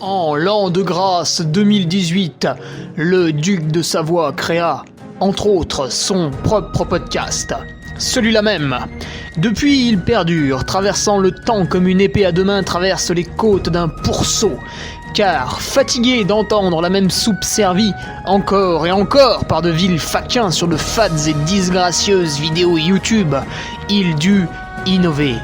En l'an de grâce 2018, le duc de Savoie créa, entre autres, son propre podcast. Celui-là même. Depuis, il perdure, traversant le temps comme une épée à deux mains traverse les côtes d'un pourceau. Car, fatigué d'entendre la même soupe servie, encore et encore par de vils faquins sur de fades et disgracieuses vidéos YouTube, il dut innover.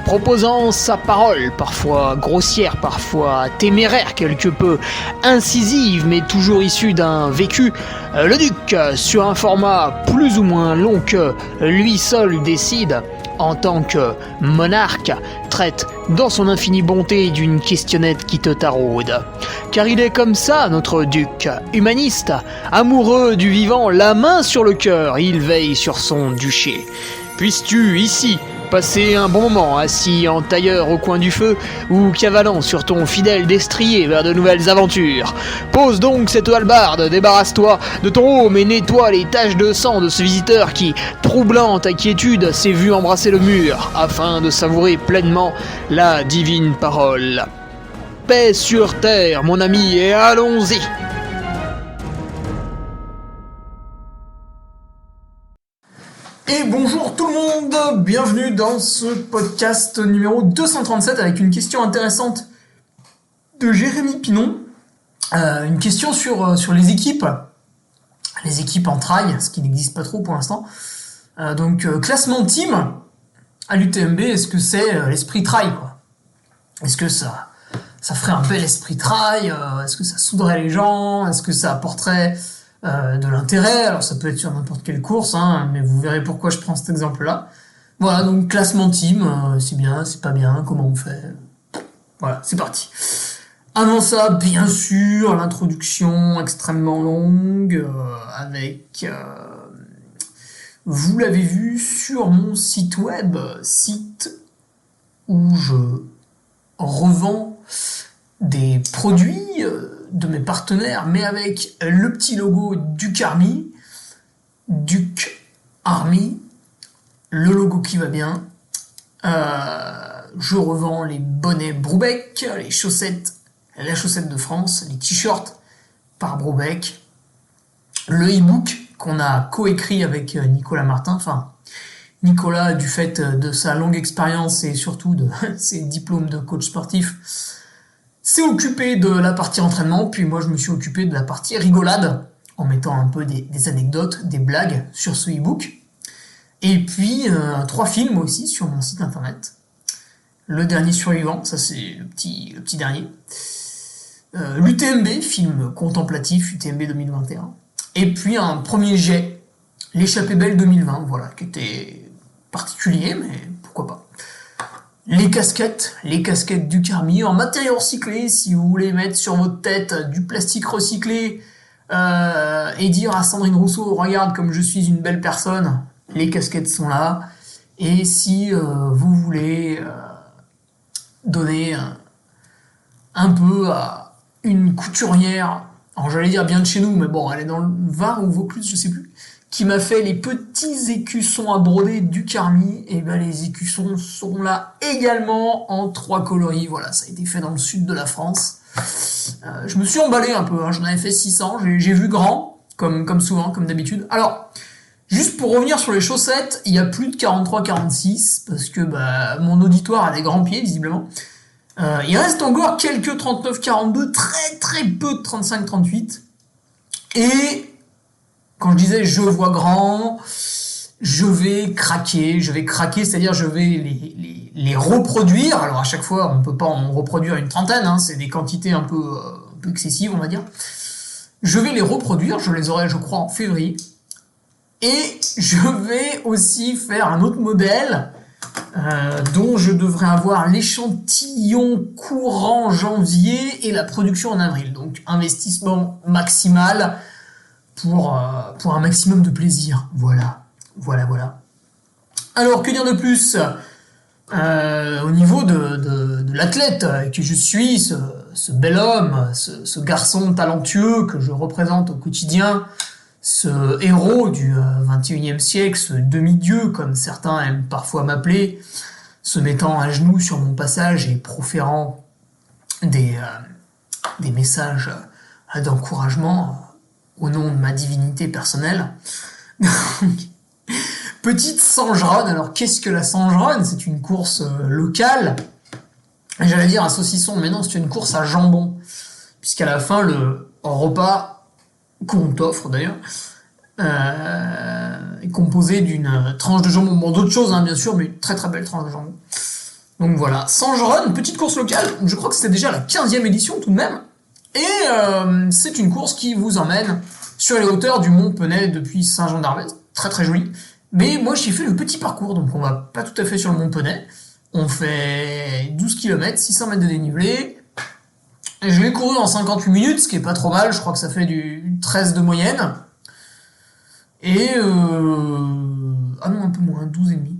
Proposant sa parole, parfois grossière, parfois téméraire quelque peu, incisive mais toujours issue d'un vécu, le duc, sur un format plus ou moins long que lui seul décide, en tant que monarque, traite dans son infinie bonté d'une questionnette qui te taraude. Car il est comme ça, notre duc, humaniste, amoureux du vivant, la main sur le cœur, il veille sur son duché. Puisses-tu, ici, passer un bon moment assis en tailleur au coin du feu ou cavalant sur ton fidèle destrier vers de nouvelles aventures. Pose donc cette hallebarde, débarrasse-toi de ton home et nettoie les taches de sang de ce visiteur qui, troublant ta quiétude, s'est vu embrasser le mur afin de savourer pleinement la divine parole. Paix sur terre, mon ami, et allons-y! Et bonjour tout le monde, bienvenue dans ce podcast numéro 237 avec une question intéressante de Jérémy Pinon. Une question sur les équipes en trail, ce qui n'existe pas trop pour l'instant. Classement team à l'UTMB, est-ce que c'est l'esprit trail, quoi? Est-ce que ça ferait un bel esprit trail? Est-ce que ça souderait les gens? Est-ce que ça apporterait de l'intérêt? Alors ça peut être sur n'importe quelle course, mais vous verrez pourquoi je prends cet exemple-là. Voilà, donc classement team, c'est bien, c'est pas bien, comment on fait? Voilà, c'est parti. Avant ça, bien sûr, l'introduction extrêmement longue, avec, vous l'avez vu sur mon site web, site où je revends des produits de mes partenaires, mais avec le petit logo Duc Army, Duc Army, le logo qui va bien. Je revends les bonnets Broubec, les chaussettes, la chaussette de France, les t-shirts par Broubec, le e-book qu'on a coécrit avec Nicolas Martin, enfin Nicolas, du fait de sa longue expérience et surtout de ses diplômes de coach sportif, s'est occupé de la partie entraînement, puis moi je me suis occupé de la partie rigolade, en mettant un peu des anecdotes, des blagues sur ce e-book. Et puis 3 films aussi sur mon site internet. Le dernier survivant, ça c'est le petit dernier. L'UTMB, film contemplatif, UTMB 2021. Et puis un premier jet, l'échappée belle 2020, voilà, qui était particulier, mais pourquoi pas. Les casquettes Duc Army en matériaux recyclés, si vous voulez mettre sur votre tête du plastique recyclé et dire à Sandrine Rousseau, regarde comme je suis une belle personne, les casquettes sont là. Et si vous voulez donner un peu à une couturière, alors j'allais dire bien de chez nous, mais bon, elle est dans le Var ou Vaucluse, je sais plus, qui m'a fait les petits écussons à broder Duc Army, et ben les écussons sont là également en 3 coloris, voilà, ça a été fait dans le sud de la France. Je me suis emballé un peu, j'en avais fait 600, j'ai vu grand, comme souvent, comme d'habitude. Alors, juste pour revenir sur les chaussettes, il y a plus de 43-46, parce que mon auditoire a des grands pieds, visiblement. Il reste encore quelques 39-42, très très peu de 35-38, et quand je disais je vois grand, je vais craquer, c'est-à-dire je vais les reproduire. Alors à chaque fois, on peut pas en reproduire une trentaine, c'est des quantités un peu excessives, on va dire. Je vais les reproduire, je les aurai, je crois, en février. Et je vais aussi faire un autre modèle dont je devrais avoir l'échantillon courant janvier et la production en avril. Donc investissement maximal pour un maximum de plaisir. Voilà. Alors, que dire de plus au niveau de l'athlète que je suis, ce bel homme, ce garçon talentueux que je représente au quotidien, ce héros du 21e siècle, ce demi-dieu, comme certains aiment parfois m'appeler, se mettant à genoux sur mon passage et proférant des des messages d'encouragement au nom de ma divinité personnelle. Petite Sangerun. Alors qu'est-ce que la Sangerun? C'est une course locale. J'allais dire un saucisson, mais non, c'est une course à jambon. Puisqu'à la fin, le repas qu'on t'offre d'ailleurs est composé d'une tranche de jambon. Bon, d'autres choses, hein, bien sûr, mais une très très belle tranche de jambon. Donc voilà, Sangerun, petite course locale. Je crois que c'était déjà la 15e édition tout de même. Et c'est une course qui vous emmène sur les hauteurs du Mont Penay depuis Saint-Jean-d'Arvez. Très très joli. Mais moi j'ai fait le petit parcours, donc on va pas tout à fait sur le Mont Penay. On fait 12 km, 600 mètres de dénivelé. Et je l'ai couru en 58 minutes, ce qui est pas trop mal. Je crois que ça fait du 13 de moyenne. Et ah non, un peu moins, 12 et demi.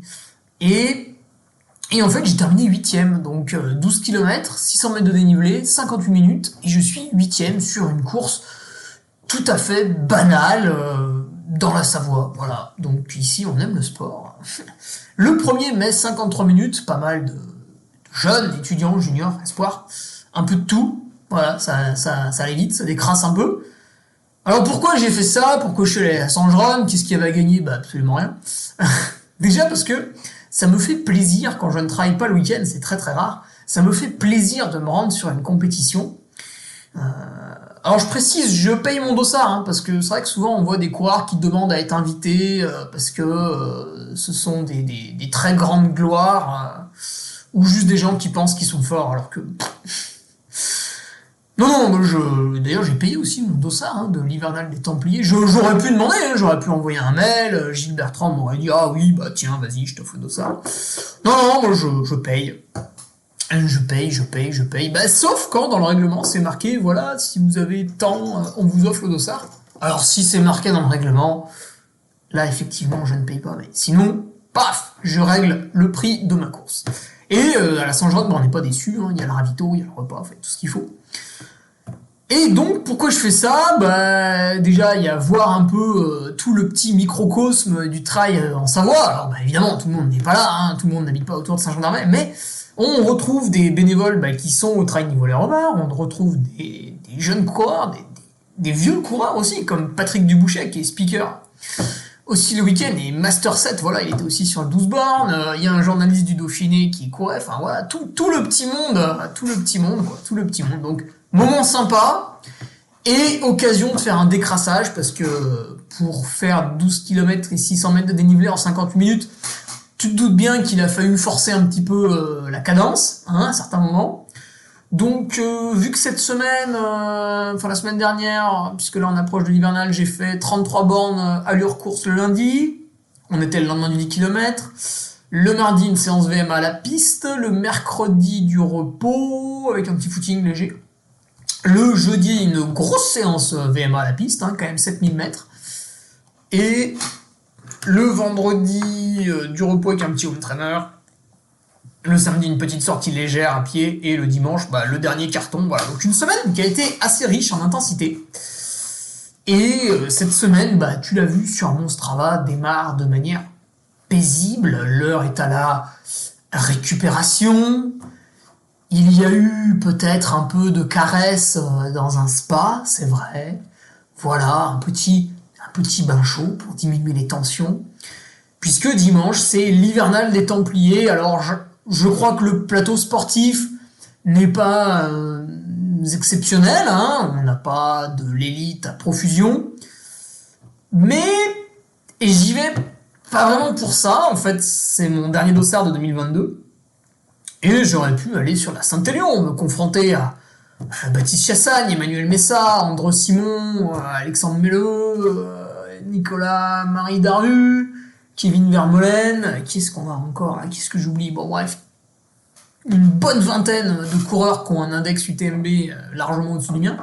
Et en fait, j'ai terminé 8ème, donc 12 km, 600 mètres de dénivelé, 58 minutes, et je suis 8ème sur une course tout à fait banale dans la Savoie. Voilà, donc ici, on aime le sport. Le premier met 53 minutes, pas mal de jeunes, étudiants, juniors, espoirs, un peu de tout. Voilà, ça allait vite, ça décrasse un peu. Alors pourquoi j'ai fait ça? Pourquoi je suis allé à Sangerun? Qu'est-ce qu'il y avait à gagner? Bah absolument rien. Déjà parce que ça me fait plaisir quand je ne travaille pas le week-end, c'est très très rare. Ça me fait plaisir de me rendre sur une compétition. Alors je précise, je paye mon dossard, hein, parce que c'est vrai que souvent on voit des coureurs qui demandent à être invités parce que ce sont des très grandes gloires ou juste des gens qui pensent qu'ils sont forts alors que... Non, d'ailleurs j'ai payé aussi mon dossard de l'hivernal des Templiers. J'aurais pu demander, j'aurais pu envoyer un mail, Gilles Bertrand m'aurait dit « Ah oui, bah tiens, vas-y, je t'offre le dossard. » Non, moi je paye. Je paye. Bah, sauf quand dans le règlement c'est marqué, voilà, si vous avez tant, on vous offre le dossard. Alors si c'est marqué dans le règlement, là effectivement je ne paye pas, mais sinon, paf, je règle le prix de ma course. Et à la Saint-Jean, on n'est pas déçus, il y a le ravito, il y a le repas, tout ce qu'il faut. Et donc, pourquoi je fais ça? Bah, déjà, il y a voir un peu tout le petit microcosme du trail en Savoie. Alors, bah, évidemment, tout le monde n'est pas là, tout le monde n'habite pas autour de Saint-Jean-d'Arvez, mais on retrouve des bénévoles qui sont au trail Niveau-les-Romards, on retrouve des jeunes coureurs, des vieux coureurs aussi, comme Patrick Dubouchet, qui est speaker aussi le week-end, et Master 7, voilà, il était aussi sur le 12 bornes, il y a un journaliste du Dauphiné qui courait, enfin voilà, tout le petit monde, donc moment sympa, et occasion de faire un décrassage, parce que pour faire 12 km et 600 mètres de dénivelé en 58 minutes, tu te doutes bien qu'il a fallu forcer un petit peu la cadence, à certains moments. Donc, vu que cette semaine, la semaine dernière, puisque là on approche de l'hivernal, j'ai fait 33 bornes allure course le lundi, on était le lendemain du 10 km, le mardi une séance VMA à la piste, le mercredi du repos, avec un petit footing léger, le jeudi une grosse séance VMA à la piste, quand même 7000 mètres, et le vendredi du repos avec un petit home trainer, le samedi une petite sortie légère à pied, et le dimanche le dernier carton. Voilà, donc une semaine qui a été assez riche en intensité. Et cette semaine, tu l'as vu sur mon Strava, démarre de manière paisible. L'heure est à la récupération. Il y a eu peut-être un peu de caresses dans un spa, c'est vrai. Voilà, un petit bain chaud pour diminuer les tensions. Puisque dimanche, c'est l'hivernal des Templiers. Alors, je crois que le plateau sportif n'est pas exceptionnel, on n'a pas de l'élite à profusion, et j'y vais pas vraiment pour ça, en fait c'est mon dernier dossard de 2022, et j'aurais pu aller sur la Saint-Élion, me confronter à Baptiste Chassagne, Emmanuel Messa, André Simon, Alexandre Melleux, Nicolas-Marie Daru, Kevin Vermeulen, qui est-ce qu'on a encore là? Qu'est-ce que j'oublie? Bon bref, une bonne vingtaine de coureurs qui ont un index UTMB largement au-dessus du mien.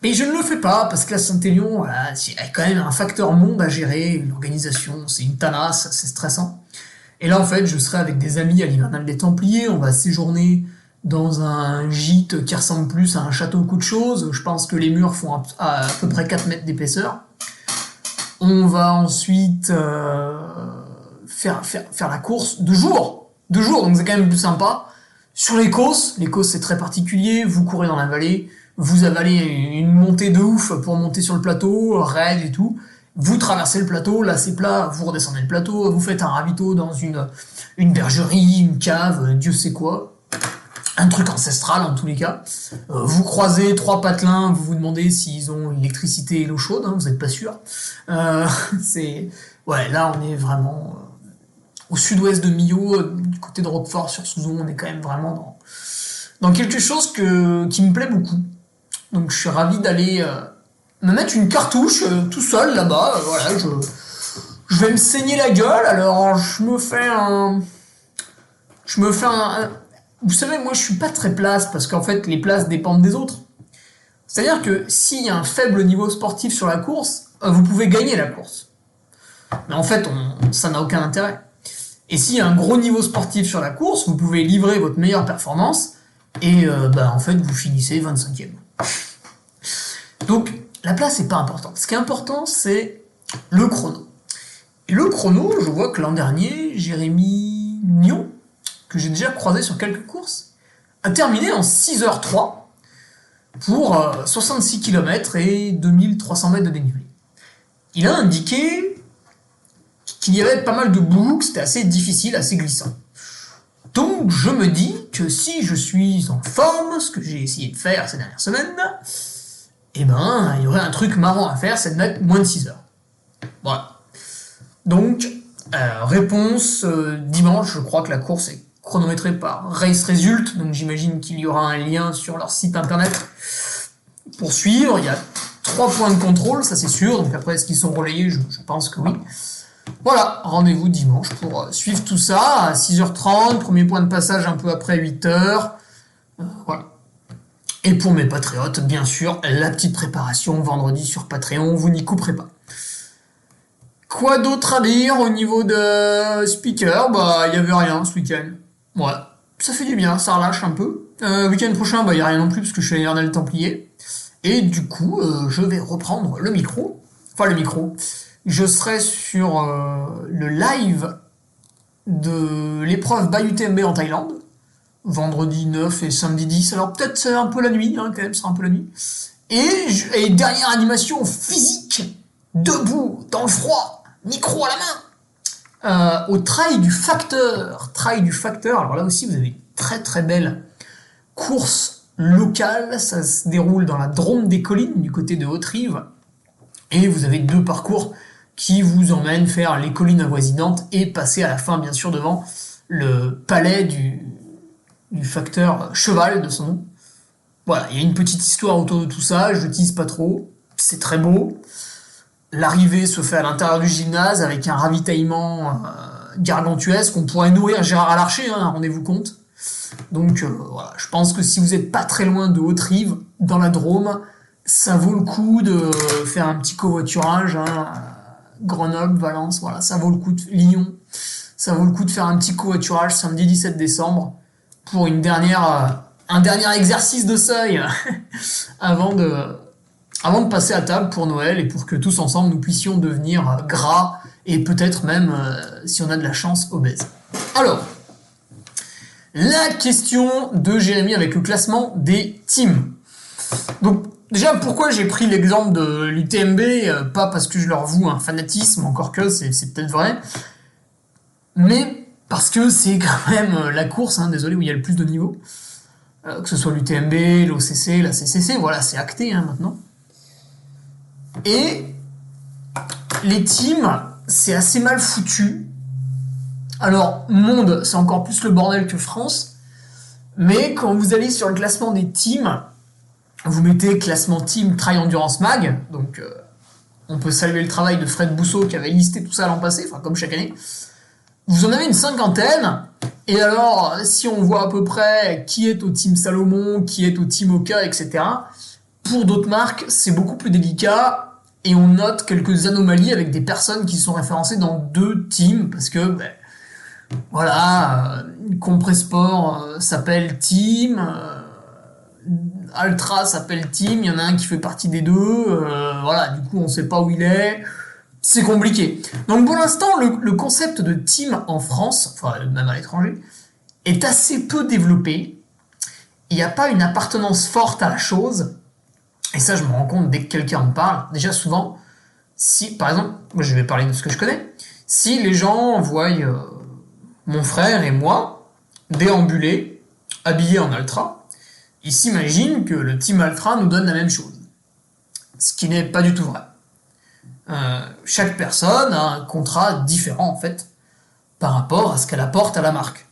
Mais je ne le fais pas, parce que la Saint-Élion, voilà, il y a quand même un facteur monde à gérer, l'organisation, c'est une tanasse, c'est stressant. Et là en fait, je serai avec des amis à l'hivernal des Templiers, on va séjourner dans un gîte qui ressemble plus à un château qu'autre chose. Je pense que les murs font à peu près 4 mètres d'épaisseur. On va ensuite faire la course 2 jours, donc c'est quand même plus sympa, Sur l'Écosse c'est très particulier, vous courez dans la vallée, vous avalez une montée de ouf pour monter sur le plateau, raid et tout, vous traversez le plateau, là c'est plat, vous redescendez le plateau, vous faites un ravito dans une bergerie, une cave, Dieu sait quoi, un truc ancestral en tous les cas. Vous croisez 3 patelins, vous vous demandez s'ils ont l'électricité et l'eau chaude, hein, vous n'êtes pas sûr. Ouais, là on est vraiment au sud-ouest de Millau, du côté de Roquefort sur Souzon, on est quand même vraiment dans quelque chose qui me plaît beaucoup. Donc je suis ravi d'aller me mettre une cartouche tout seul là-bas. Voilà, je vais me saigner la gueule. Alors je me fais un. Vous savez, moi je suis pas très place parce qu'en fait les places dépendent des autres. C'est-à-dire que s'il y a un faible niveau sportif sur la course, vous pouvez gagner la course. Mais en fait, ça n'a aucun intérêt. Et s'il y a un gros niveau sportif sur la course, vous pouvez livrer votre meilleure performance et en fait vous finissez 25e. Donc la place n'est pas importante. Ce qui est important, c'est le chrono. Et le chrono, je vois que l'an dernier, Jérémy Nion, que j'ai déjà croisé sur quelques courses, a terminé en 6h03 pour 66 km et 2300 mètres de dénivelé. Il a indiqué qu'il y avait pas mal de bouts, que c'était assez difficile, assez glissant. Donc je me dis que si je suis en forme, ce que j'ai essayé de faire ces dernières semaines, il y aurait un truc marrant à faire, c'est de mettre moins de 6 heures. Voilà. Donc, réponse dimanche, je crois que la course est chronométrée par Race Result, donc j'imagine qu'il y aura un lien sur leur site internet pour suivre. Il y a 3 points de contrôle, ça c'est sûr, donc après est-ce qu'ils sont relayés, je pense que oui. Voilà, rendez-vous dimanche pour suivre tout ça à 6h30, premier point de passage un peu après 8h. Voilà. Et pour mes patriotes, bien sûr, la petite préparation vendredi sur Patreon, vous n'y couperez pas. Quoi d'autre à dire au niveau de speaker ? Il y avait rien ce week-end. Ouais, ça fait du bien, ça relâche un peu. Week-end prochain, il n'y a rien non plus parce que je suis à l'Éternel Templier. Et du coup, je vais reprendre le micro. Enfin, le micro. Je serai sur le live de l'épreuve Bay UTMB en Thaïlande, vendredi 9 et samedi 10. Alors peut-être c'est un peu la nuit, hein, quand même, c'est un peu la nuit. Et dernière animation physique, debout, dans le froid, micro à la main, au Trail du Facteur. Trail du Facteur, alors là aussi vous avez une très très belle course locale, ça se déroule dans la Drôme des Collines, du côté de Haute-Rive, et vous avez 2 parcours qui vous emmènent faire les collines avoisinantes et passer à la fin, bien sûr, devant le palais du facteur cheval de son nom. Voilà, il y a une petite histoire autour de tout ça, je ne tease pas trop, c'est très beau. L'arrivée se fait à l'intérieur du gymnase avec un ravitaillement gargantuesque, on pourrait nourrir Gérard Larcher, hein, rendez-vous compte. Donc voilà, je pense que si vous n'êtes pas très loin de Haute-Rive, dans la Drôme, ça vaut le coup de faire un petit covoiturage, hein, Grenoble, Valence, voilà, ça vaut le coup de Lyon, ça vaut le coup de faire un petit covoiturage samedi 17 décembre pour un dernier exercice de seuil avant de passer à table pour Noël et pour que tous ensemble nous puissions devenir gras et peut-être même, si on a de la chance, obèses. Alors, la question de Jérémy avec le classement des teams. Donc, déjà, pourquoi j'ai pris l'exemple de l'UTMB, pas parce que je leur voue un fanatisme, encore que c'est peut-être vrai, mais parce que c'est quand même la course, hein, désolé, où il y a le plus de niveau, que ce soit l'UTMB, l'OCC, la CCC, voilà, c'est acté hein, maintenant. Et les teams, c'est assez mal foutu. Alors, monde, c'est encore plus le bordel que France, mais quand vous allez sur le classement des teams, vous mettez classement team Trail Endurance Mag, donc on peut saluer le travail de Fred Bousseau qui avait listé tout ça l'an passé, enfin comme chaque année. Vous en avez une 50aine, et alors si on voit à peu près qui est au team Salomon, qui est au team Oka, etc., pour d'autres marques, c'est beaucoup plus délicat, et on note quelques anomalies avec des personnes qui sont référencées dans 2 teams, parce que, voilà, Compressport s'appelle team, Altra s'appelle team, il y en a un qui fait partie des 2, voilà, du coup on sait pas où il est, c'est compliqué. Donc pour l'instant, le concept de team en France, enfin même à l'étranger, est assez peu développé. Il n'y a pas une appartenance forte à la chose. Et ça, je me rends compte dès que quelqu'un en parle. Déjà, souvent, si, par exemple, moi je vais parler de ce que je connais, si les gens voient mon frère et moi déambuler, habillés en Altra, ils s'imaginent que le team Altra nous donne la même chose. Ce qui n'est pas du tout vrai. Chaque personne a un contrat différent, en fait, par rapport à ce qu'elle apporte à la marque,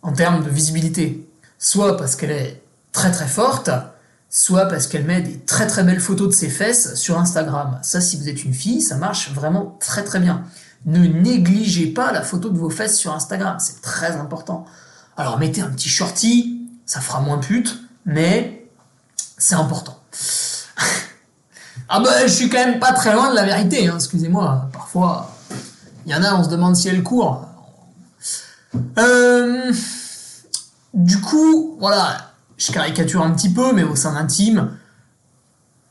en termes de visibilité. Soit parce qu'elle est très très forte, soit parce qu'elle met des très très belles photos de ses fesses sur Instagram. Ça, si vous êtes une fille, ça marche vraiment très très bien. Ne négligez pas la photo de vos fesses sur Instagram, c'est très important. Alors mettez un petit shorty, ça fera moins pute, mais c'est important. Ah bah, je suis quand même pas très loin de la vérité, hein, excusez-moi. Parfois, il y en a, on se demande si elle court. Du coup, voilà, je caricature un petit peu, mais au sein d'un team,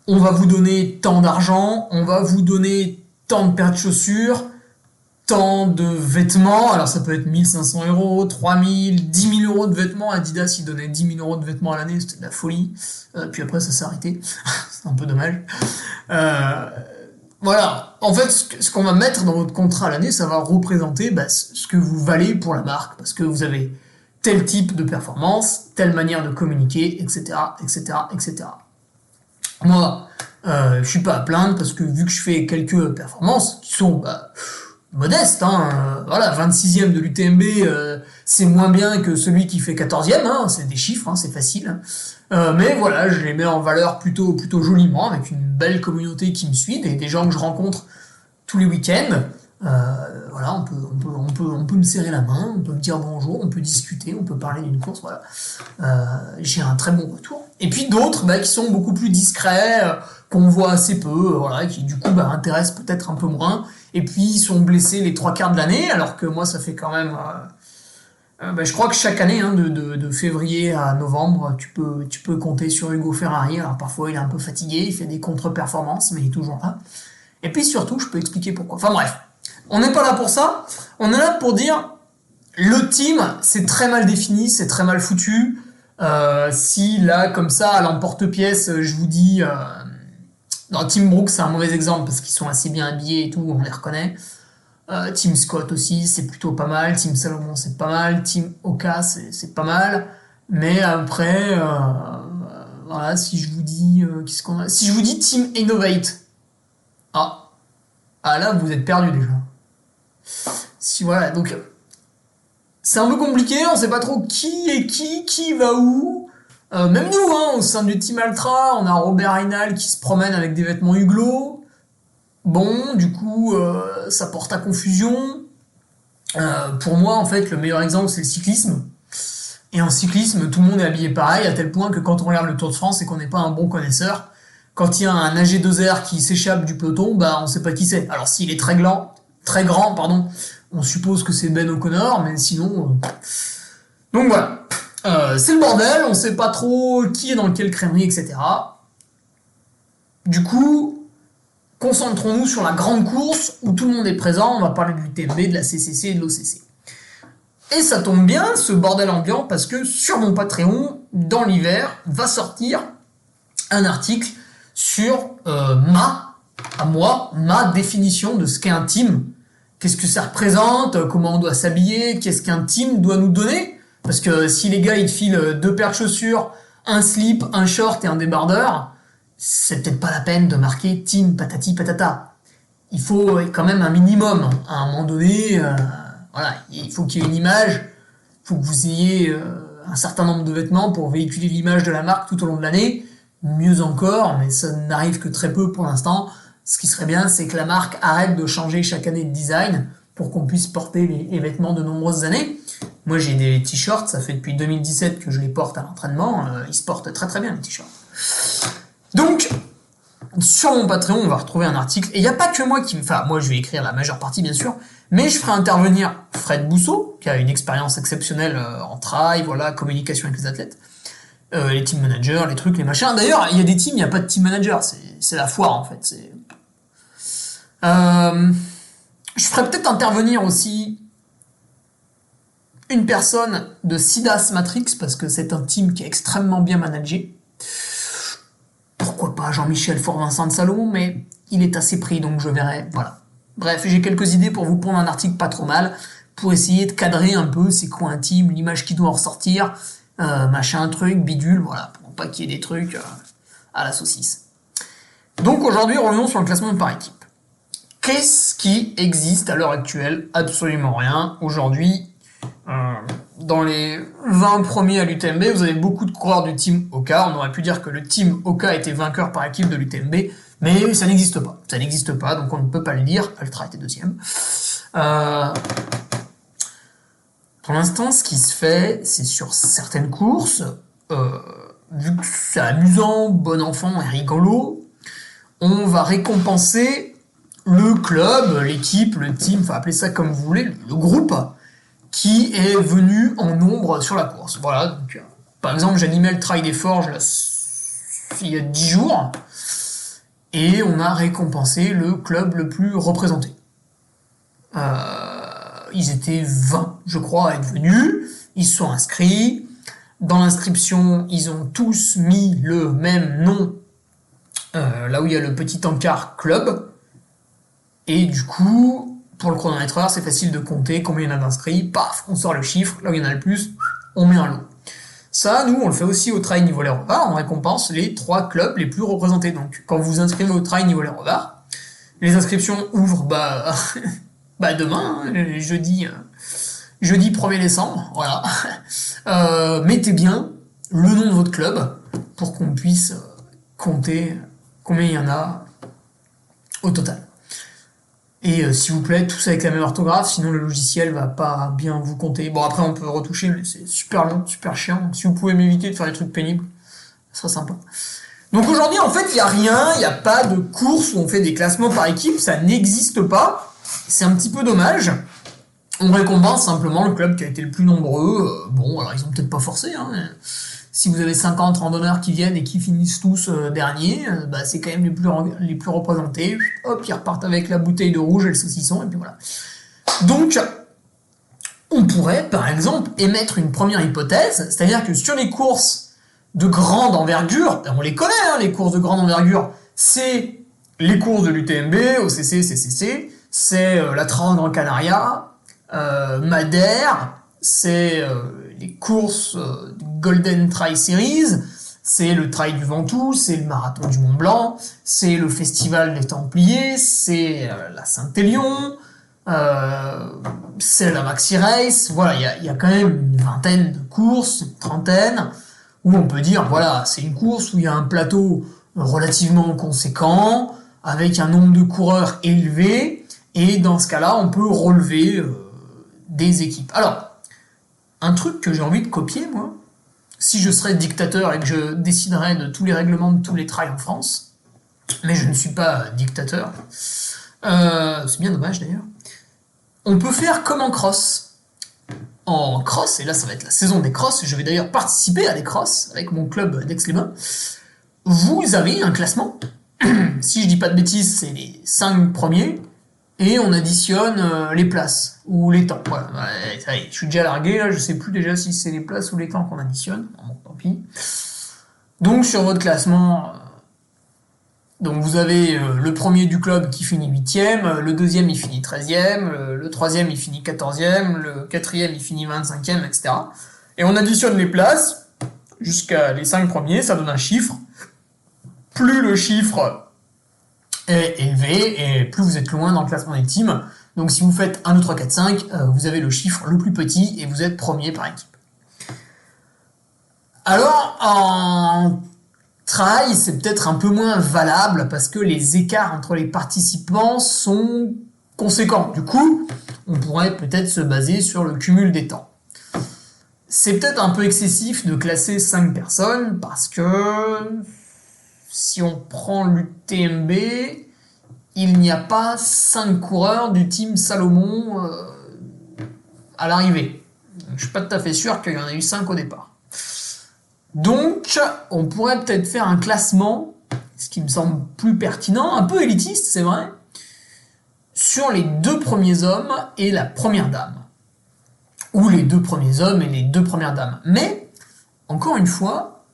on va vous donner tant d'argent, on va vous donner tant de paires de chaussures, tant de vêtements. Alors ça peut être 1500 euros, 3000, 10 000 euros de vêtements. Adidas, il donnait 10 000 euros de vêtements à l'année, c'était de la folie. Puis après, ça s'est arrêté. C'est un peu dommage. Voilà. En fait, ce qu'on va mettre dans votre contrat à l'année, ça va représenter ce que vous valez pour la marque. Parce que vous avez tel type de performance, telle manière de communiquer, etc., etc., etc. Moi, je suis pas à plaindre parce que vu que je fais quelques performances qui sont modestes, hein, voilà, 26e de l'UTMB, c'est moins bien que celui qui fait 14e, hein, c'est des chiffres, hein, c'est facile. Mais voilà, je les mets en valeur plutôt joliment, avec une belle communauté qui me suit, des gens que je rencontre tous les week-ends. Voilà, on peut me serrer la main, on peut me dire bonjour, on peut discuter, on peut parler d'une course, voilà. J'ai un très bon retour. Et puis d'autres qui sont beaucoup plus discrets, qu'on voit assez peu, voilà, qui du coup intéressent peut-être un peu moins. Et puis ils sont blessés les 3/4 de l'année, alors que moi ça fait quand même... je crois que chaque année, hein, de février à novembre, tu peux compter sur Hugo Ferrari. Alors parfois il est un peu fatigué, il fait des contre-performances, mais il est toujours là. Et puis surtout, je peux expliquer pourquoi. Enfin bref, on n'est pas là pour ça. On est là pour dire, le team, c'est très mal défini, c'est très mal foutu. Si là, comme ça, à l'emporte-pièce, je vous dis... Non, Team Brooks, c'est un mauvais exemple parce qu'ils sont assez bien habillés et tout, on les reconnaît. Team Scott aussi, c'est plutôt pas mal. Team Salomon, c'est pas mal. Team Oka, c'est pas mal. Mais après, voilà, si je vous dis... Si je vous dis Team Innovate... Ah là, vous êtes perdu déjà. Si voilà, donc... C'est un peu compliqué, on sait pas trop qui est qui va où. Même nous, hein, au sein du Team Altra, on a Robert Heinal qui se promène avec des vêtements Hublot. Bon, du coup, ça porte à confusion. Pour moi, en fait, le meilleur exemple, c'est le cyclisme. Et en cyclisme, tout le monde est habillé pareil, à tel point que quand on regarde le Tour de France et qu'on n'est pas un bon connaisseur, quand il y a un AG2R qui s'échappe du peloton, on sait pas qui c'est. Alors s'il est très grand, on suppose que c'est Ben O'Connor, mais sinon... Donc voilà. C'est le bordel, on sait pas trop qui est dans quelle crèmerie, etc. Du coup, concentrons-nous sur la grande course où tout le monde est présent. On va parler de l'UTMB, de la CCC et de l'OCC. Et ça tombe bien, ce bordel ambiant, parce que sur mon Patreon, dans l'hiver, va sortir un article sur ma définition de ce qu'est un team. Qu'est-ce que ça représente, comment on doit s'habiller, qu'est-ce qu'un team doit nous donner. Parce que si les gars ils te filent 2 paires de chaussures, un slip, un short et un débardeur, c'est peut-être pas la peine de marquer team patati patata. Il faut quand même un minimum. À un moment donné, voilà, il faut qu'il y ait une image, il faut que vous ayez un certain nombre de vêtements pour véhiculer l'image de la marque tout au long de l'année. Mieux encore, mais ça n'arrive que très peu pour l'instant. Ce qui serait bien, c'est que la marque arrête de changer chaque année de design pour qu'on puisse porter les vêtements de nombreuses années. Moi, j'ai des t-shirts, ça fait depuis 2017 que je les porte à l'entraînement. Ils se portent très très bien, les t-shirts. Donc, sur mon Patreon, on va retrouver un article. Et il n'y a pas que moi qui... Enfin, moi, je vais écrire la majeure partie, bien sûr. Mais je ferai intervenir Fred Bousseau, qui a une expérience exceptionnelle en trail, voilà, communication avec les athlètes. Les team managers, les trucs, les machins. D'ailleurs, il y a des teams, il n'y a pas de team manager. C'est la foire, en fait. Je ferai peut-être intervenir aussi une personne de Sidas Matrix, parce que c'est un team qui est extrêmement bien managé. Pourquoi pas Jean-Michel Fort-Vincent de Salomon, mais il est assez pris, donc je verrai, voilà. Bref, j'ai quelques idées pour vous pondre un article pas trop mal, pour essayer de cadrer un peu c'est quoi un team, l'image qui doit en ressortir, machin, truc, bidule, voilà, pour pas qu'il y ait des trucs à la saucisse. Donc aujourd'hui, revenons sur le classement par équipe. Qu'est-ce qui existe à l'heure actuelle? Absolument rien. Aujourd'hui, dans les 20 premiers à l'UTMB, vous avez beaucoup de coureurs du team Oka. On aurait pu dire que le team Oka était vainqueur par équipe de l'UTMB, mais ça n'existe pas. Ça n'existe pas, donc on ne peut pas le dire. Ultra était deuxième. Pour l'instant, ce qui se fait, c'est sur certaines courses, vu que c'est amusant, bon enfant et rigolo, on va récompenser le club, l'équipe, le team, enfin appelez ça comme vous voulez, le groupe qui est venu en nombre sur la course. Voilà, donc, par exemple, j'animais le Trail des Forges là, il y a 10 jours, et on a récompensé le club le plus représenté. Ils étaient 20, je crois, à être venus, ils se sont inscrits. Dans l'inscription, ils ont tous mis le même nom, là où il y a le petit encart club. Et du coup, pour le chronométreur, c'est facile de compter combien il y en a d'inscrits. Paf, on sort le chiffre, là où il y en a le plus, on met un lot. Ça, nous, on le fait aussi au Trail Niveau-les-Revards, on récompense les 3 clubs les plus représentés. Donc, quand vous vous inscrivez au Trail Niveau-les-Revards, les inscriptions ouvrent demain, hein, jeudi 1er décembre, voilà. Mettez bien le nom de votre club pour qu'on puisse compter combien il y en a au total. Et s'il vous plaît, tous avec la même orthographe, sinon le logiciel va pas bien vous compter. Bon, après on peut retoucher, mais c'est super long, super chiant. Donc, si vous pouvez m'éviter de faire des trucs pénibles, ça sera sympa. Donc aujourd'hui, en fait, il n'y a rien, il n'y a pas de course où on fait des classements par équipe, ça n'existe pas. C'est un petit peu dommage. On récompense simplement le club qui a été le plus nombreux. Bon, alors ils ont peut-être pas forcé, hein. Si vous avez 50 randonneurs qui viennent et qui finissent tous derniers, c'est quand même les plus représentés. Hop, ils repartent avec la bouteille de rouge et le saucisson, et puis voilà. Donc, on pourrait, par exemple, émettre une première hypothèse, c'est-à-dire que sur les courses de grande envergure, on les connaît, hein, les courses de grande envergure, c'est les courses de l'UTMB, OCC, CCC, c'est la Trail Gran Canaria, Madère, c'est les courses Golden Trail Series, c'est le Trail du Ventoux, c'est le Marathon du Mont Blanc, c'est le Festival des Templiers, c'est la Saint-Élion, c'est la Maxi Race. Voilà, il y a quand même une vingtaine de courses, une trentaine, où on peut dire, voilà, c'est une course où il y a un plateau relativement conséquent, avec un nombre de coureurs élevé, et dans ce cas-là, on peut relever des équipes. Alors, un truc que j'ai envie de copier, moi, si je serais dictateur et que je déciderais de tous les règlements de tous les trails en France, mais je ne suis pas dictateur, c'est bien dommage d'ailleurs, on peut faire comme en cross. En cross, et là ça va être la saison des crosses, je vais d'ailleurs participer à des crosses avec mon club d'Aix-les-Bains, vous avez un classement, si je dis pas de bêtises, c'est les 5 premiers, et on additionne les places, ou les temps. Voilà, ça y est, je suis déjà largué, là, je sais plus déjà si c'est les places ou les temps qu'on additionne. Bon, tant pis. Donc sur votre classement, donc vous avez le premier du club qui finit 8ème, le deuxième il finit 13ème, le troisième il finit 14ème, le quatrième il finit 25ème, etc. Et on additionne les places jusqu'à les 5 premiers, ça donne un chiffre. Plus le chiffre est élevé et plus vous êtes loin dans le classement des teams. Donc si vous faites 1, 2, 3, 4, 5, vous avez le chiffre le plus petit et vous êtes premier par équipe. Alors en trail, c'est peut-être un peu moins valable parce que les écarts entre les participants sont conséquents. Du coup, on pourrait peut-être se baser sur le cumul des temps. C'est peut-être un peu excessif de classer 5 personnes parce que si on prend l'UTMB, il n'y a pas 5 coureurs du team Salomon à l'arrivée. Je ne suis pas tout à fait sûr qu'il y en a eu 5 au départ. Donc, on pourrait peut-être faire un classement, ce qui me semble plus pertinent, un peu élitiste, c'est vrai, sur les 2 premiers hommes et la première dame. ou les 2 premiers hommes et les 2 premières dames. Mais, encore une fois,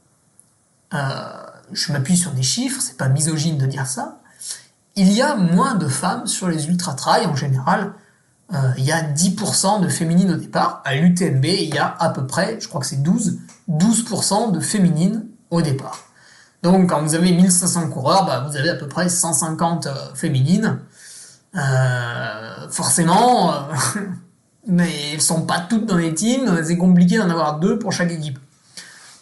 je m'appuie sur des chiffres, c'est pas misogyne de dire ça, il y a moins de femmes sur les ultra-trail en général. Il y a 10% de féminines au départ. À l'UTMB, il y a à peu près, je crois que c'est 12% de féminines au départ. Donc quand vous avez 1500 coureurs, vous avez à peu près 150 féminines. Forcément, mais elles sont pas toutes dans les teams, c'est compliqué d'en avoir 2 pour chaque équipe.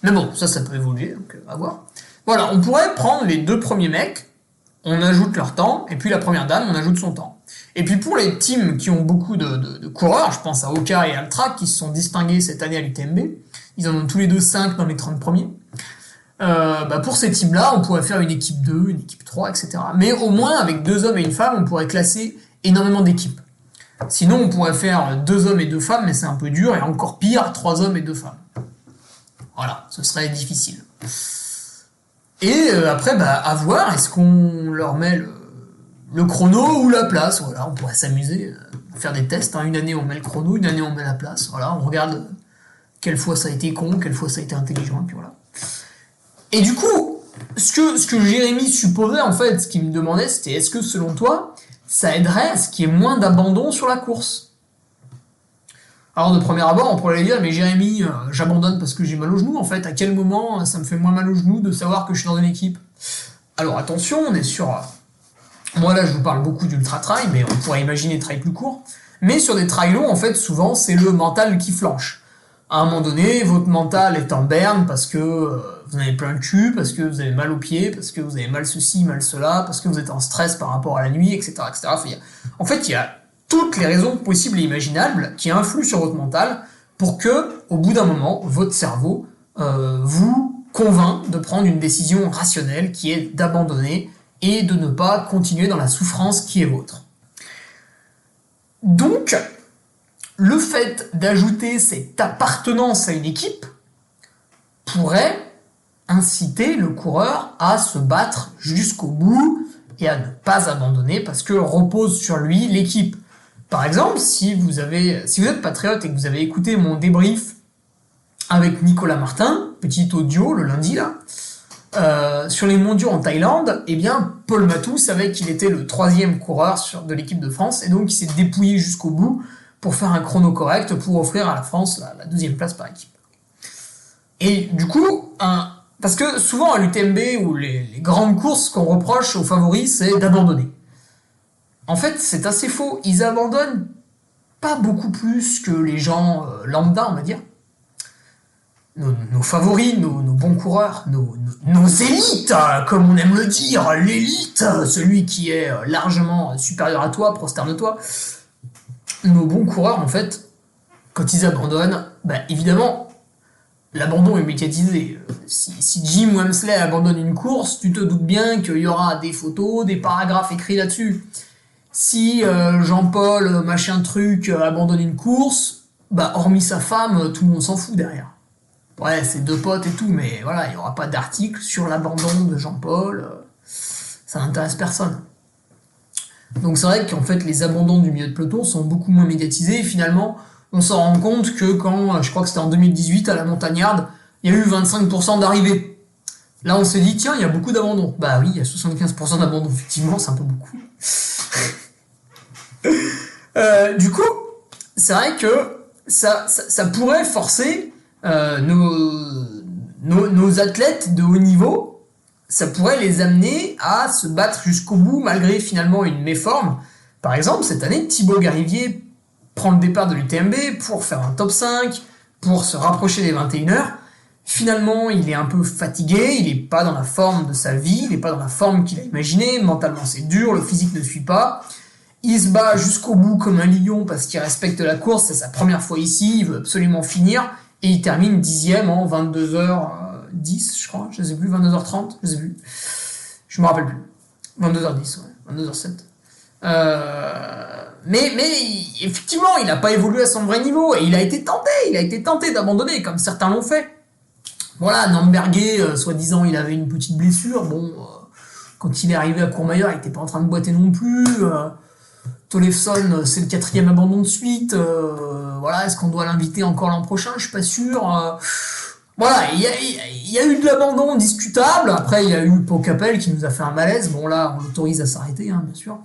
Mais bon, ça peut évoluer, donc à voir. Voilà, on pourrait prendre les 2 premiers mecs, on ajoute leur temps, et puis la première dame, on ajoute son temps. Et puis pour les teams qui ont beaucoup de coureurs, je pense à Oka et Altrac qui se sont distingués cette année à l'UTMB, ils en ont tous les deux 5 dans les 30 premiers. Pour ces teams-là, on pourrait faire une équipe 2, une équipe 3, etc. Mais au moins, avec 2 hommes et une femme, on pourrait classer énormément d'équipes. Sinon, on pourrait faire 2 hommes et 2 femmes, mais c'est un peu dur, et encore pire, 3 hommes et 2 femmes. Voilà, ce serait difficile. Et après, à voir, est-ce qu'on leur met le chrono ou la place? Voilà, on pourrait s'amuser, faire des tests. Une année, on met le chrono, une année, on met la place. Voilà, on regarde quelle fois ça a été con, quelle fois ça a été intelligent, et puis voilà. Et du coup, ce que Jérémy supposait, en fait, ce qu'il me demandait, c'était est-ce que, selon toi, ça aiderait à ce qu'il y ait moins d'abandon sur la course? Alors, de premier abord, on pourrait dire, mais Jérémy, j'abandonne parce que j'ai mal au genou, en fait. À quel moment ça me fait moins mal au genou de savoir que je suis dans une équipe? Alors, attention, on est sur... Moi, là, je vous parle beaucoup d'ultra-trail, mais on pourrait imaginer trail plus court. Mais sur des trails longs, en fait, souvent, c'est le mental qui flanche. À un moment donné, votre mental est en berne parce que vous en avez plein le cul, parce que vous avez mal aux pieds, parce que vous avez mal ceci, mal cela, parce que vous êtes en stress par rapport à la nuit, etc. etc. En fait, il y a toutes les raisons possibles et imaginables qui influent sur votre mental pour que, au bout d'un moment, votre cerveau vous convainc de prendre une décision rationnelle qui est d'abandonner et de ne pas continuer dans la souffrance qui est vôtre. Donc, le fait d'ajouter cette appartenance à une équipe pourrait inciter le coureur à se battre jusqu'au bout et à ne pas abandonner parce que repose sur lui l'équipe. Par exemple, si vous êtes patriote et que vous avez écouté mon débrief avec Nicolas Martin, petit audio le lundi là, sur les mondiaux en Thaïlande, Paul Matou savait qu'il était le 3e coureur de l'équipe de France et donc il s'est dépouillé jusqu'au bout pour faire un chrono correct pour offrir à la France la 2e place par équipe. Et du coup, parce que souvent à l'UTMB ou les grandes courses, ce qu'on reproche aux favoris, c'est d'abandonner. En fait, c'est assez faux. Ils abandonnent pas beaucoup plus que les gens lambda, on va dire. Nos favoris, nos bons coureurs, nos élites, comme on aime le dire, l'élite, celui qui est largement supérieur à toi, prosterne-toi. Nos bons coureurs, en fait, quand ils abandonnent, évidemment, l'abandon est médiatisé. Si Jim Wamsley abandonne une course, tu te doutes bien qu'il y aura des photos, des paragraphes écrits là-dessus. Si Jean-Paul machin truc abandonne une course, hormis sa femme, tout le monde s'en fout derrière. Ouais, c'est 2 potes et tout, mais voilà, il n'y aura pas d'article sur l'abandon de Jean-Paul. Ça n'intéresse personne. Donc c'est vrai qu'en fait, les abandons du milieu de peloton sont beaucoup moins médiatisés. Et finalement, on s'en rend compte que quand, je crois que c'était en 2018, à la Montagnarde, il y a eu 25% d'arrivées. Là, on s'est dit, tiens, il y a beaucoup d'abandons. Bah oui, il y a 75% d'abandons. Effectivement, c'est un peu beaucoup. Du coup, c'est vrai que ça pourrait forcer nos athlètes de haut niveau, ça pourrait les amener à se battre jusqu'au bout malgré finalement une méforme. Par exemple, cette année, Thibaut Garivier prend le départ de l'UTMB pour faire un top 5, pour se rapprocher des 21h. Finalement, il est un peu fatigué, il n'est pas dans la forme de sa vie, il n'est pas dans la forme qu'il a imaginée, mentalement c'est dur, le physique ne suit pas. Il se bat jusqu'au bout comme un lion parce qu'il respecte la course, c'est sa première fois ici, il veut absolument finir, et il termine 10e en 22h10, je crois, je sais plus, 22h30, je sais plus. Je me rappelle plus. 22h10, ouais, 22h07. Mais effectivement, il n'a pas évolué à son vrai niveau, et il a été tenté d'abandonner, comme certains l'ont fait. Voilà, Namberger, soi-disant, il avait une petite blessure, bon, quand il est arrivé à Courmayeur, il n'était pas en train de boiter non plus, Tollefson, c'est le 4e abandon de suite, voilà, est-ce qu'on doit l'inviter encore l'an prochain? Je suis pas sûr. Voilà, il y a eu de l'abandon discutable. Après, il y a eu Pau Capel qui nous a fait un malaise. Bon, là, on l'autorise à s'arrêter, hein, bien sûr.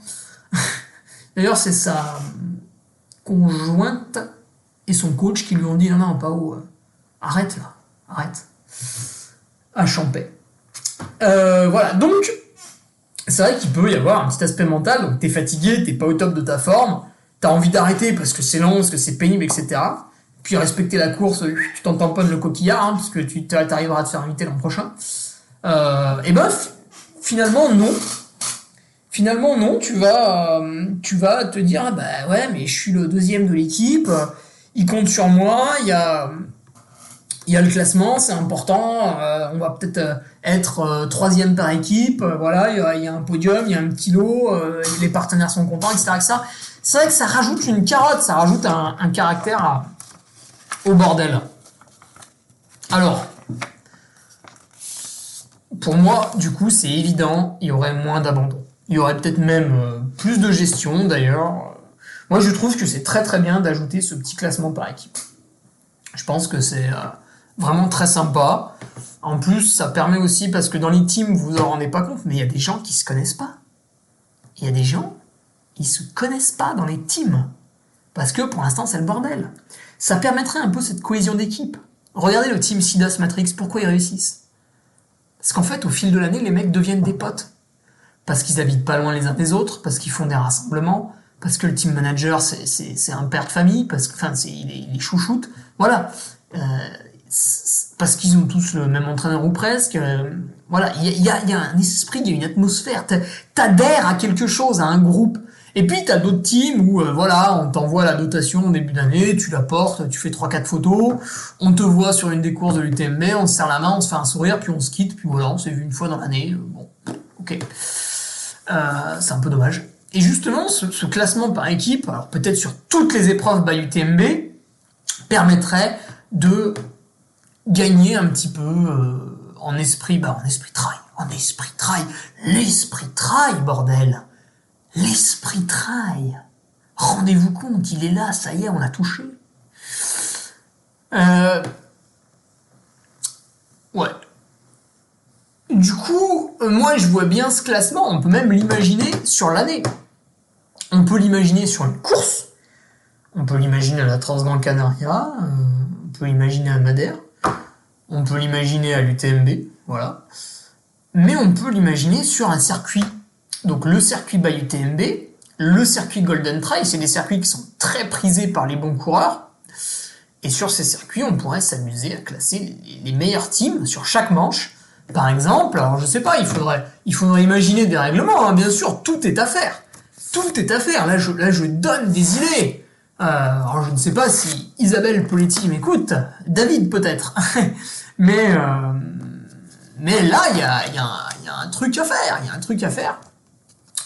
D'ailleurs, c'est sa conjointe et son coach qui lui ont dit non, non, Pau, arrête là, arrête. À Champais. Voilà, donc, c'est vrai qu'il peut y avoir un petit aspect mental. Donc, t'es fatigué, t'es pas au top de ta forme, t'as envie d'arrêter parce que c'est long, parce que c'est pénible, etc. Puis respecter la course, tu t'en tamponnes le coquillard, hein, parce que tu t'arriveras à te faire inviter l'an prochain. Et ben, finalement, non. Finalement, non, tu vas te dire, ah bah ouais, mais je suis le deuxième de l'équipe, il compte sur moi, il y a le classement, c'est important, on va peut-être être troisième par équipe, voilà, il y a un podium, il y a un petit lot, les partenaires sont contents, etc. C'est vrai que ça rajoute une carotte, ça rajoute un caractère au bordel. Alors, pour moi, du coup, c'est évident, il y aurait moins d'abandon. Il y aurait peut-être même plus de gestion, d'ailleurs. Moi, je trouve que c'est très très bien d'ajouter ce petit classement par équipe. Je pense que c'est vraiment très sympa. En plus, ça permet aussi, parce que dans les teams, vous en rendez pas compte, mais il y a des gens qui se connaissent pas. Il y a des gens, ils se connaissent pas dans les teams. Parce que pour l'instant, c'est le bordel. Ça permettrait un peu cette cohésion d'équipe. Regardez le team Sidas Matrix, pourquoi ils réussissent? Parce qu'en fait, au fil de l'année, les mecs deviennent des potes. Parce qu'ils habitent pas loin les uns des autres, parce qu'ils font des rassemblements, parce que le team manager, c'est un père de famille, parce que, enfin, il est chouchoute. Voilà. Parce qu'ils ont tous le même entraîneur ou presque. Voilà. Il y a un esprit, il y a une atmosphère. T'adhères à quelque chose, à un groupe. Et puis, t'as d'autres teams où, voilà, on t'envoie la dotation au début d'année, tu la portes, tu fais 3-4 photos, on te voit sur une des courses de l'UTMB, on se serre la main, on se fait un sourire, puis on se quitte, puis voilà, on s'est vu une fois dans l'année. Bon, ok. C'est un peu dommage. Et justement, ce classement par équipe, alors peut-être sur toutes les épreuves by UTMB, permettrait de gagner un petit peu en esprit trail. L'esprit trail, bordel. L'esprit trail. Rendez-vous compte, il est là, ça y est, on l'a touché. Ouais. Du coup, moi je vois bien ce classement, on peut même l'imaginer sur l'année. On peut l'imaginer sur une course, on peut l'imaginer à la Transgran Canaria, on peut l'imaginer à Madère, on peut l'imaginer à l'UTMB, voilà. Mais on peut l'imaginer sur un circuit. Donc le circuit by UTMB, le circuit Golden Trail, c'est des circuits qui sont très prisés par les bons coureurs. Et sur ces circuits, on pourrait s'amuser à classer les meilleurs teams sur chaque manche. Par exemple, alors je sais pas, il faudrait imaginer des règlements, hein, bien sûr, tout est à faire. Tout est à faire, là je donne des idées. Alors je ne sais pas si Isabelle Poletti m'écoute, David peut-être. mais là, il y a un truc à faire,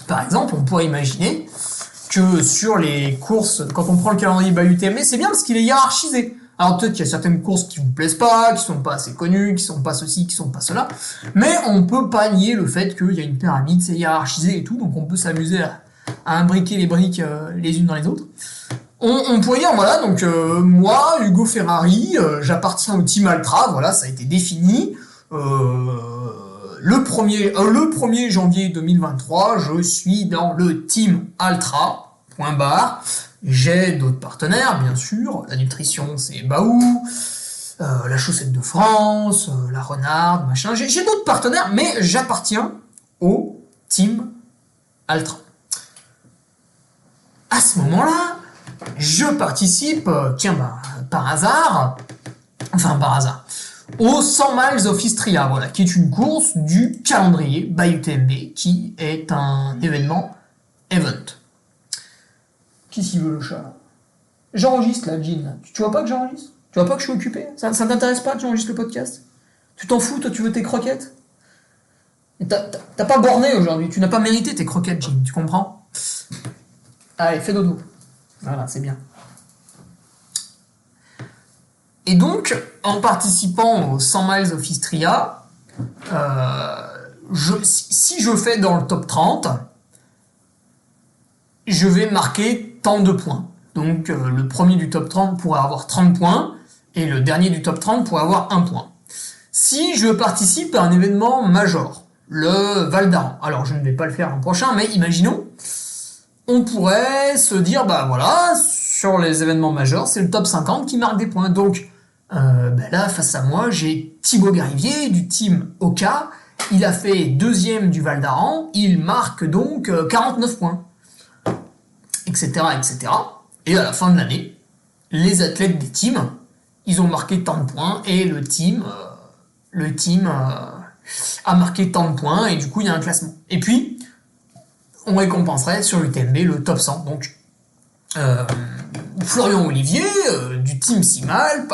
Par exemple, on pourrait imaginer que sur les courses, quand on prend le calendrier by UTMB, c'est bien parce qu'il est hiérarchisé. Alors peut-être qu'il y a certaines courses qui vous plaisent pas, qui sont pas assez connues, qui sont pas ceci, qui sont pas cela, mais on peut pas nier le fait qu'il y a une pyramide, c'est hiérarchisé et tout, donc on peut s'amuser à imbriquer les briques les unes dans les autres. On pourrait dire, voilà, donc moi, Hugo Ferrari, j'appartiens au team Altra, voilà, ça a été défini. Le 1er janvier 2023, je suis dans le team Altra, point barre. J'ai d'autres partenaires, bien sûr. La nutrition, c'est Baou, la Chaussette de France, la Renarde, machin. J'ai d'autres partenaires, mais j'appartiens au team Altra. À ce moment-là, je participe, par hasard, au 100 Miles of Istria, voilà, qui est une course du calendrier by UTMB, qui est un événement event. Qui s'y veut le chat? J'enregistre là, Jean. Tu vois pas que j'enregistre? Tu vois pas que je suis occupé? Ça t'intéresse pas que j'enregistre le podcast? Tu t'en fous, toi, tu veux tes croquettes? T'as pas borné aujourd'hui, tu n'as pas mérité tes croquettes, Jean, tu comprends? Allez, fais dodo. Voilà, c'est bien. Et donc, en participant aux 100 Miles of Istria, si je fais dans le top 30, je vais marquer tant de points. Donc le premier du top 30 pourrait avoir 30 points, et le dernier du top 30 pourrait avoir 1 point. Si je participe à un événement major, le Val d'Aran, alors je ne vais pas le faire l'an prochain, mais imaginons, on pourrait se dire, bah voilà, sur les événements majeurs, c'est le top 50 qui marque des points. Donc là, face à moi, j'ai Thibaut Garivier du team Oka. Il a fait 2e du Val d'Aran, il marque donc 49 points, etc., etc. Et à la fin de l'année, les athlètes des teams, ils ont marqué tant de points, et le team a marqué tant de points, et du coup, il y a un classement. Et puis, on récompenserait sur l'UTMB le top 100. Donc, Florian Olivier, du team Simalp,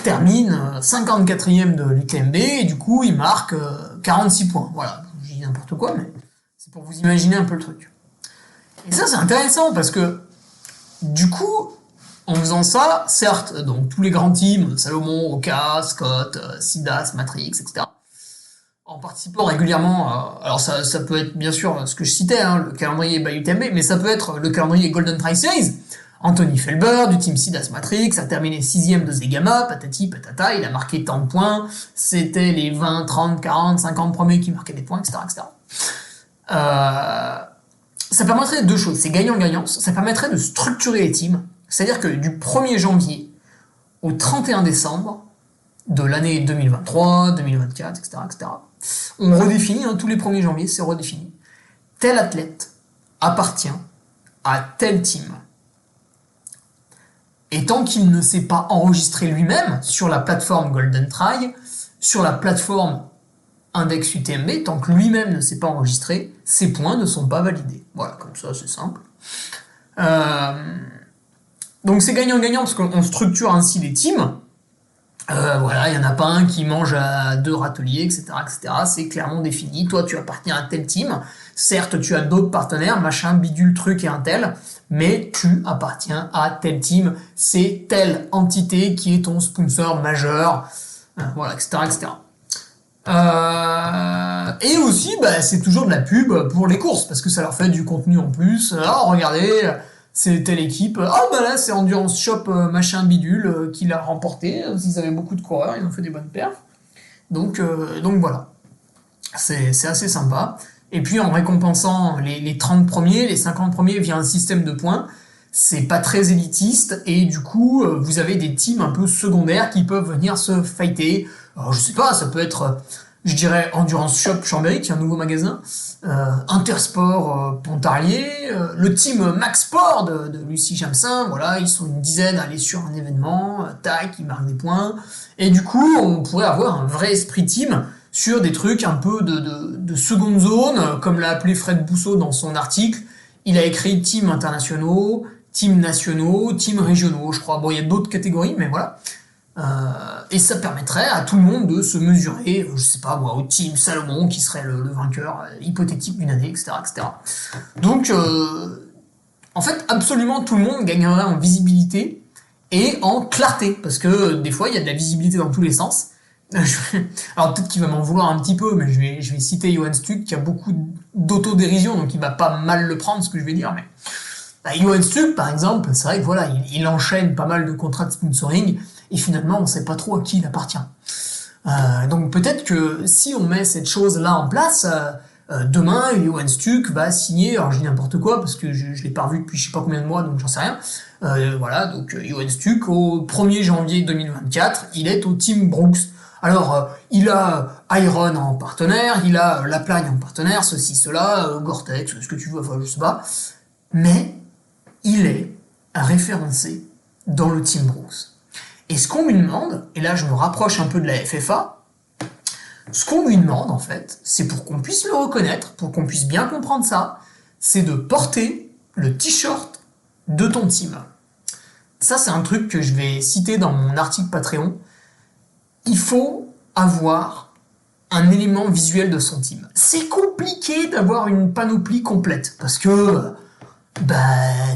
termine 54e de l'UTMB, et du coup, il marque 46 points. Voilà, je dis n'importe quoi, mais c'est pour vous imaginer un peu le truc. Et ça, c'est intéressant, parce que, du coup, en faisant ça, certes, donc tous les grands teams, Salomon, Oka, Scott, Sidas, Matrix, etc., en participant régulièrement, alors ça peut être bien sûr ce que je citais, hein, le calendrier by UTMB, mais ça peut être le calendrier Golden Trail Series. Anthony Felber du team Sidas Matrix a terminé 6e de Zegama, patati patata, il a marqué tant de points, c'était les 20, 30, 40, 50 premiers qui marquaient des points, etc., etc. Ça permettrait de deux choses, c'est gagnant-gagnant, ça permettrait de structurer les teams, c'est-à-dire que du 1er janvier au 31 décembre de l'année 2023, 2024, etc., etc., on redéfinit, tous les 1er janvier, c'est redéfini. Tel athlète appartient à tel team. Et tant qu'il ne s'est pas enregistré lui-même sur la plateforme Golden Trail, sur la plateforme Index UTMB, tant que lui-même ne s'est pas enregistré, ses points ne sont pas validés. Voilà, comme ça, c'est simple. Donc c'est gagnant-gagnant parce qu'on structure ainsi les teams. Voilà, il n'y en a pas un qui mange à 2 râteliers, etc., etc. C'est clairement défini. Toi, tu appartiens à tel team. Certes, tu as d'autres partenaires, machin, bidule, truc et un tel, mais tu appartiens à tel team. C'est telle entité qui est ton sponsor majeur, voilà, etc., etc. Et aussi, c'est toujours de la pub pour les courses, parce que ça leur fait du contenu en plus. Oh, regardez, c'est telle équipe. Oh, là, c'est Endurance Shop machin bidule qui l'a remporté. Ils avaient beaucoup de coureurs, ils ont fait des bonnes perfs. Donc voilà. C'est assez sympa. Et puis, en récompensant les 30 premiers, les 50 premiers via un système de points, c'est pas très élitiste, et du coup, vous avez des teams un peu secondaires qui peuvent venir se fighter. Alors, je sais pas, ça peut être, je dirais, Endurance Shop Chambéry, qui est un nouveau magasin, Intersport Pontarlier, le team Max Sport de Lucie Jamsin, voilà, ils sont une dizaine à aller sur un événement, tac, ils marquent des points, et du coup, on pourrait avoir un vrai esprit team sur des trucs un peu de seconde zone, comme l'a appelé Fred Bousseau dans son article. Il a écrit team internationaux, team nationaux, team régionaux, je crois. Bon, il y a d'autres catégories, mais voilà. Et ça permettrait à tout le monde de se mesurer, je sais pas moi, au team Salomon, qui serait le vainqueur hypothétique d'une année, etc., etc. Donc, en fait, absolument tout le monde gagnerait en visibilité et en clarté, parce que des fois, il y a de la visibilité dans tous les sens. Alors peut-être qu'il va m'en vouloir un petit peu, mais je vais citer Johan Stuck qui a beaucoup d'autodérision, donc il va pas mal le prendre ce que je vais dire. Mais Johan Stuck, par exemple, c'est vrai que voilà, il enchaîne pas mal de contrats de sponsoring et finalement on sait pas trop à qui il appartient. Donc peut-être que si on met cette chose-là en place, demain Johan Stuck va signer, alors je dis n'importe quoi parce que je l'ai pas revu depuis je sais pas combien de mois, donc j'en sais rien. Voilà, donc Johan Stuck au 1er janvier 2024, il est au Team Brooks. Alors, il a Iron en partenaire, il a La Plagne en partenaire, ceci, cela, Gore-Tex, ce que tu veux, enfin, je sais pas. Mais, il est référencé dans le Team Brooks. Et ce qu'on lui demande, et là je me rapproche un peu de la FFA, ce qu'on lui demande en fait, c'est pour qu'on puisse le reconnaître, pour qu'on puisse bien comprendre ça, c'est de porter le t-shirt de ton team. Ça, c'est un truc que je vais citer dans mon article Patreon. Il faut avoir un élément visuel de son team. C'est compliqué d'avoir une panoplie complète, parce que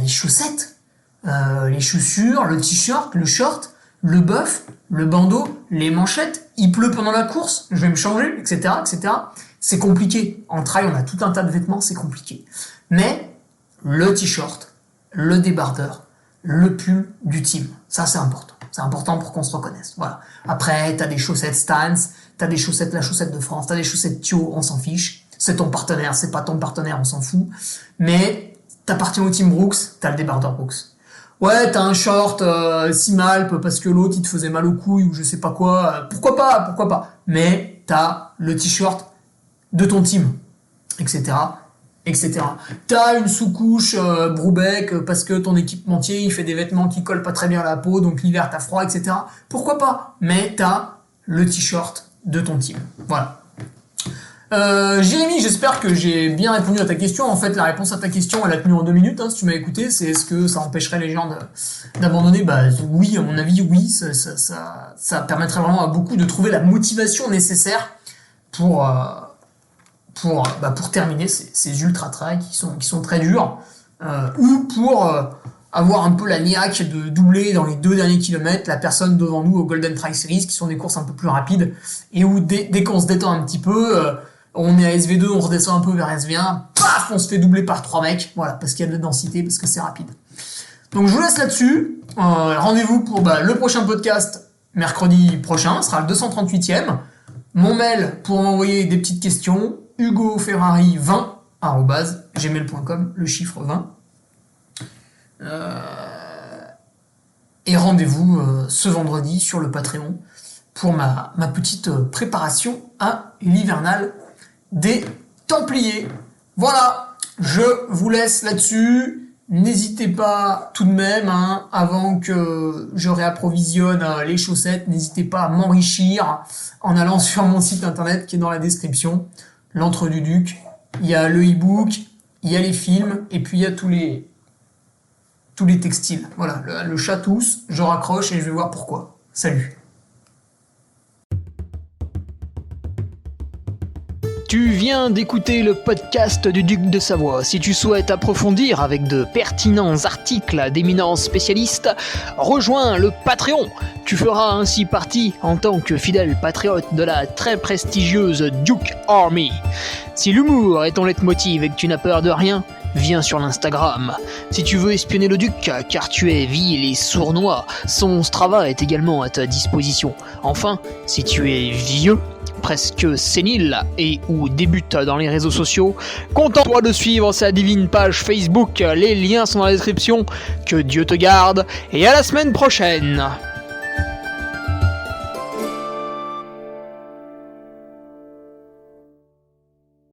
les chaussettes, les chaussures, le t-shirt, le short, le buff, le bandeau, les manchettes, il pleut pendant la course, je vais me changer, etc., etc. C'est compliqué. En trail, on a tout un tas de vêtements, c'est compliqué. Mais le t-shirt, le débardeur, le pull du team. Ça, c'est important. C'est important pour qu'on se reconnaisse. Voilà. Après, t'as des chaussettes Stans, t'as des chaussettes la chaussette de France, t'as des chaussettes Thio, on s'en fiche. C'est ton partenaire, c'est pas ton partenaire, on s'en fout. Mais t'appartiens au team Brooks, t'as le débardeur Brooks. Ouais, t'as un short Simalp parce que l'autre il te faisait mal aux couilles ou je sais pas quoi. Pourquoi pas. Mais t'as le t-shirt de ton team, etc. T'as une sous-couche Brubeck parce que ton équipementier il fait des vêtements qui collent pas très bien à la peau, donc l'hiver t'as froid, etc. Pourquoi pas. Mais t'as le t-shirt de ton team. Voilà. Jérémy, j'espère que j'ai bien répondu à ta question. En fait, la réponse à ta question, elle a tenu en 2 minutes, hein, si tu m'as écouté. C'est est-ce que ça empêcherait les gens d'abandonner? Bah oui, à mon avis, oui. Ça permettrait vraiment à beaucoup de trouver la motivation nécessaire pour terminer ces ultra trails qui sont très durs, ou pour avoir un peu la niaque de doubler dans les 2 derniers kilomètres la personne devant nous au Golden Trail Series, qui sont des courses un peu plus rapides, et où dès qu'on se détend un petit peu, on est à SV2, on redescend un peu vers SV1, paf, on se fait doubler par 3 mecs, voilà, parce qu'il y a de la densité, parce que c'est rapide. Donc je vous laisse là-dessus. Rendez-vous pour le prochain podcast mercredi prochain, ce sera le 238e. Mon mail pour m'envoyer des petites questions, hugoferrari20@gmail.com, le chiffre 20. Et rendez-vous ce vendredi sur le Patreon pour ma petite préparation à l'hivernal des Templiers. Voilà, je vous laisse là-dessus. N'hésitez pas tout de même, avant que je réapprovisionne les chaussettes, n'hésitez pas à m'enrichir en allant sur mon site internet qui est dans la description, l'Antre du Duc. Il y a le e-book, il y a les films, et puis il y a tous les textiles. Voilà, le chat tousse, je raccroche et je vais voir pourquoi. Salut. Tu viens d'écouter le podcast du Duc de Savoie. Si tu souhaites approfondir avec de pertinents articles d'éminents spécialistes, rejoins le Patreon. Tu feras ainsi partie en tant que fidèle patriote de la très prestigieuse Duke Army. Si l'humour est ton leitmotiv et que tu n'as peur de rien, viens sur l'Instagram. Si tu veux espionner le Duc, car tu es vil et sournois, son Strava est également à ta disposition. Enfin, si tu es vieux, presque sénile et ou débute dans les réseaux sociaux, contente-toi de suivre sa divine page Facebook, les liens sont dans la description. Que Dieu te garde et à la semaine prochaine.